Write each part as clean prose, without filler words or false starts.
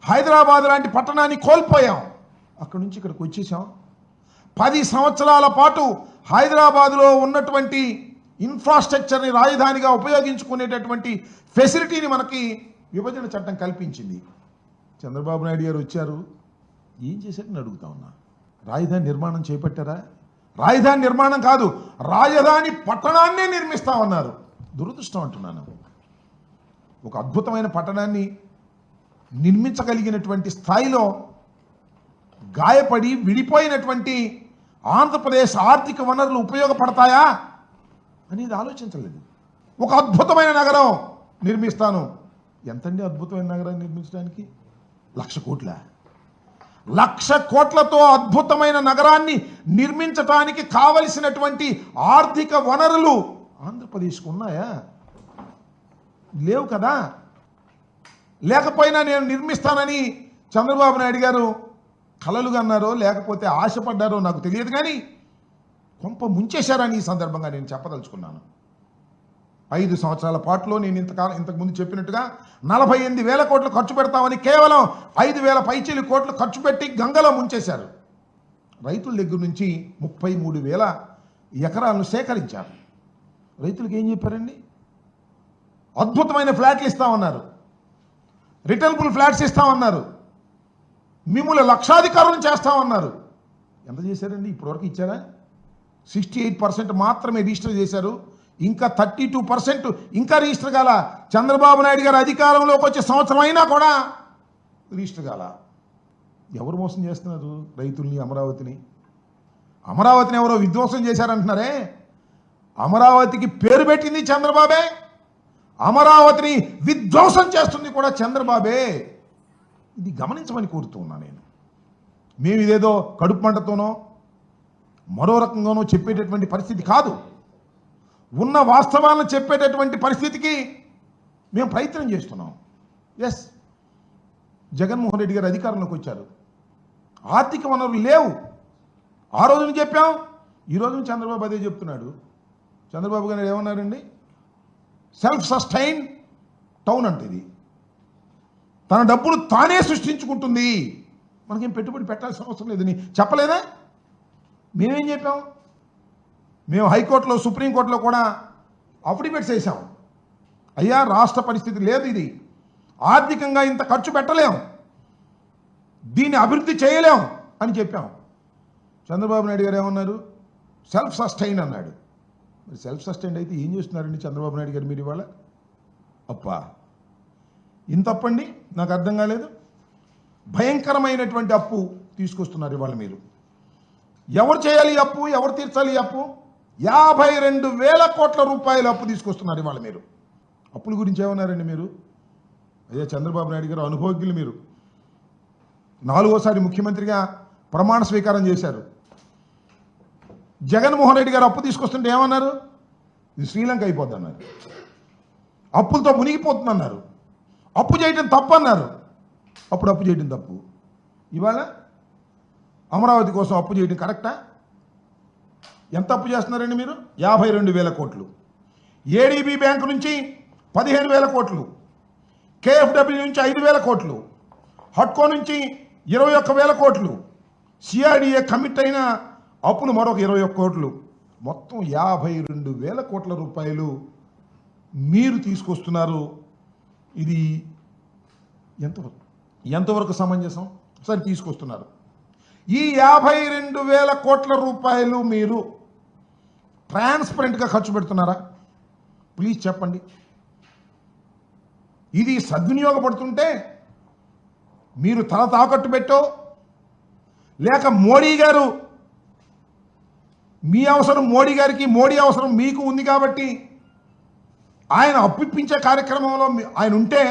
హైదరాబాద్ లాంటి పట్టణాన్ని కోల్పోయాం. అక్కడి నుంచి ఇక్కడికి వచ్చేసాం. 10 సంవత్సరాల పాటు హైదరాబాద్లో ఉన్నటువంటి ఇన్ఫ్రాస్ట్రక్చర్ని రాజధానిగా ఉపయోగించుకునేటటువంటి ఫెసిలిటీని మనకి విభజన చట్టం కల్పించింది. చంద్రబాబు నాయుడు గారు వచ్చారు, ఏం చేశారని అడుగుతా ఉన్నా. రాజధాని నిర్మాణం చేపట్టారా? రాజధాని నిర్మాణం కాదు, రాజధాని పట్టణాన్నే నిర్మిస్తామన్నారు. దురదృష్టం అంటున్నాను. ఒక అద్భుతమైన పట్టణాన్ని నిర్మించగలిగినటువంటి స్థాయిలో గాయపడి విడిపోయినటువంటి ఆంధ్రప్రదేశ్ ఆర్థిక వనరులు ఉపయోగపడతాయా అనేది ఆలోచించలేదు. ఒక అద్భుతమైన నగరం నిర్మిస్తాను. ఎంతండి అద్భుతమైన నగరాన్ని నిర్మించడానికి? 1,00,000 కోట్ల. 1,00,000 కోట్లతో అద్భుతమైన నగరాన్ని నిర్మించడానికి కావలసినటువంటి ఆర్థిక వనరులు ఆంధ్రప్రదేశ్కు ఉన్నాయా? లేవు కదా. లేకపోయినా నేను నిర్మిస్తానని చంద్రబాబు నాయుడు గారు కలలుగా అన్నారో లేకపోతే ఆశపడ్డారో నాకు తెలియదు, కానీ కొంప ముంచేశారని ఈ సందర్భంగా నేను చెప్పదలుచుకున్నాను. 5 సంవత్సరాల పాటులో నేను ఇంతకుముందు చెప్పినట్టుగా 48,000 కోట్లు ఖర్చు పెడతామని కేవలం 5,000 పైచీలు కోట్లు ఖర్చు పెట్టి గంగలో ముంచేశారు. రైతుల దగ్గర నుంచి 33,000 ఎకరాలను సేకరించారు. రైతులకు ఏం చెప్పారండి? అద్భుతమైన ఫ్లాట్లు ఇస్తామన్నారు, రిటర్నబుల్ ఫ్లాట్స్ ఇస్తామన్నారు, మిమ్మల్ని లక్షాధికారులను చేస్తామన్నారు. ఎంత చేశారండి? ఇప్పటివరకు ఇచ్చారా? 68% మాత్రమే రిజిస్టర్ చేశారు. ఇంకా 32% ఇంకా రిజిస్టర్ కాల. చంద్రబాబు నాయుడు గారు అధికారంలోకి వచ్చే సంవత్సరం అయినా కూడా రిజిస్టర్ కాల. ఎవరు మోసం చేస్తున్నారు? రైతుల్ని, అమరావతిని. అమరావతిని ఎవరో విధ్వంసం చేశారంటున్నారే. అమరావతికి పేరు పెట్టింది చంద్రబాబే, అమరావతిని విధ్వంసం చేస్తుంది కూడా చంద్రబాబే. ఇది గమనించమని కోరుతూ ఉన్నా నేను. మేము ఇదేదో కడుపు మంటతోనో మరో రకంగానో చెప్పేటటువంటి పరిస్థితి కాదు. ఉన్న వాస్తవాలను చెప్పేటటువంటి పరిస్థితికి మేము ప్రయత్నం చేస్తున్నాం. ఎస్, జగన్మోహన్ రెడ్డి గారు అధికారంలోకి వచ్చారు, ఆర్థిక వనరులు లేవు. ఆ రోజున చెప్పాం, ఈ రోజున చంద్రబాబు అదే చెప్తున్నాడు. చంద్రబాబు గారు ఏమన్నారండి? సెల్ఫ్ సస్టైన్ టౌన్ అంటే ఇది తన డబ్బులు తానే సృష్టించుకుంటుంది, మనకేం పెట్టుబడి పెట్టాల్సిన అవసరం లేదని చెప్పలేదా? మేమేం చెప్పాం? మేము హైకోర్టులో, సుప్రీంకోర్టులో కూడా అఫిడవిట్స్ వేసాం. అయ్యా, రాష్ట్ర పరిస్థితి లేదు, ఇది ఆర్థికంగా ఇంత ఖర్చు పెట్టలేం, దీన్ని అభివృద్ధి చేయలేం అని చెప్పాం. చంద్రబాబు నాయుడు గారు ఏమన్నారు? సెల్ఫ్ సస్టైన్ అన్నాడు. మరి సెల్ఫ్ సస్టైన్ అయితే ఏం చేస్తున్నారండి చంద్రబాబు నాయుడు గారు మీరు ఇవాళ? అప్పా, ఇంత అప్పండి, నాకు అర్థం కాలేదు. భయంకరమైనటువంటి అప్పు తీసుకొస్తున్నారు ఇవాళ మీరు. ఎవరు చేయాలి అప్పు? ఎవరు తీర్చాలి అప్పు? 52,000 కోట్ల రూపాయల అప్పు తీసుకొస్తున్నారు ఇవాళ మీరు. అప్పుల గురించి ఏమన్నారండి మీరు? అయ్యా, చంద్రబాబు నాయుడు గారు అనుభవజ్ఞులు. మీరు 4వసారి ముఖ్యమంత్రిగా ప్రమాణ స్వీకారం చేశారు. జగన్మోహన్ రెడ్డి గారు అప్పు తీసుకొస్తుంటే ఏమన్నారు? ఇది శ్రీలంక అయిపోద్ది అన్నారు, అప్పులతో మునిగిపోతుందన్నారు, అప్పు చేయడం తప్పు అన్నారు. అప్పుడు అప్పు చేయడం తప్పు, ఇవాళ అమరావతి కోసం అప్పు చేయడం కరెక్టా? ఎంత అప్పు చేస్తున్నారండి మీరు? 52,000 కోట్లు. ఏడీబీ బ్యాంకు నుంచి 15,000 కోట్లు, కేఎఫ్డబ్ల్యూ నుంచి 5,000 కోట్లు, హట్కో నుంచి 21,000 కోట్లు, సిఆర్డీఏ కమిట్ అయిన అప్పులు మరొక 21 కోట్లు. మొత్తం 52,000 కోట్ల రూపాయలు మీరు తీసుకొస్తున్నారు. ఇది ఎంతవరకు సమంజసం? సరే, తీసుకొస్తున్నారు. ఈ 52,000 కోట్ల రూపాయలు మీరు ట్రాన్స్పరెంట్గా ఖర్చు పెడుతున్నారా? ప్లీజ్ చెప్పండి. ఇది సద్వినియోగపడుతుంటే మీరు తల తాకట్టు పెట్టో, లేక మోడీ గారు, మీ అవసరం మోడీ గారికి, మోడీ అవసరం మీకు ఉంది కాబట్టి ఆయన అప్పిప్పించే కార్యక్రమంలో ఆయన ఉంటే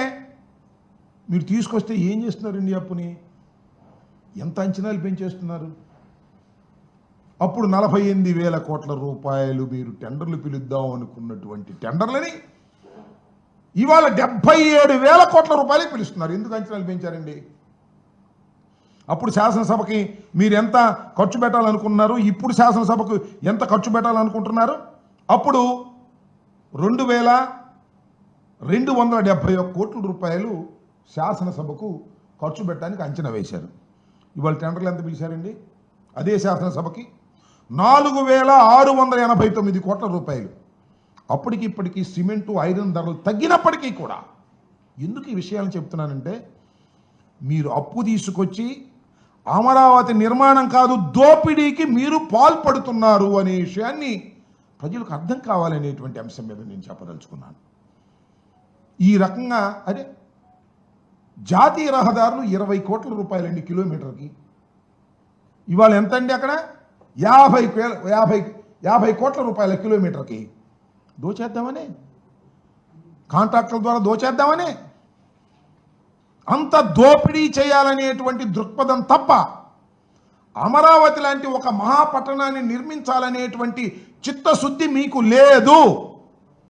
మీరు తీసుకొస్తే ఏం చేస్తున్నారండి అప్పుని? ఎంత అంచనాలు పెంచేస్తున్నారు? అప్పుడు 48,000 కోట్ల రూపాయలు మీరు టెండర్లు పిలుద్దాం అనుకున్నటువంటి టెండర్లని ఇవాళ 77,000 కోట్ల రూపాయలే పిలుస్తున్నారు. ఎందుకు అంచనాలు పెంచారండి? అప్పుడు శాసనసభకి మీరు ఎంత ఖర్చు పెట్టాలనుకున్నారు, ఇప్పుడు శాసనసభకు ఎంత ఖర్చు పెట్టాలనుకుంటున్నారు? అప్పుడు 2,271 కోట్ల రూపాయలు శాసనసభకు ఖర్చు పెట్టడానికి అంచనా వేశారు. ఇవాళ టెండర్లు ఎంత పిలిచారండి అదే శాసనసభకి? 4,689 కోట్ల రూపాయలు. అప్పటికి ఇప్పటికీ సిమెంటు ఐరన్ ధరలు తగ్గినప్పటికీ కూడా ఎందుకు ఈ విషయాలను చెప్తున్నానంటే, మీరు అప్పు తీసుకొచ్చి అమరావతి నిర్మాణం కాదు దోపిడీకి మీరు పాల్పడుతున్నారు అనే విషయాన్ని ప్రజలకు అర్థం కావాలనేటువంటి అంశం మీద నేను చెప్పదలుచుకున్నాను. ఈ రకంగా అదే జాతీయ రహదారులు 20 కోట్ల రూపాయలండి కిలోమీటర్కి. ఇవాళ ఎంత అండి అక్కడ? 50 కోట్ల రూపాయల కిలోమీటర్కి. దోచేద్దామనే, కాంట్రాక్టుల ద్వారా దోచేద్దామనే, అంత దోపిడీ చేయాలనేటువంటి దృక్పథం తప్ప అమరావతి లాంటి ఒక మహాపట్టణాన్ని నిర్మించాలనేటువంటి చిత్తశుద్ధి మీకు లేదు.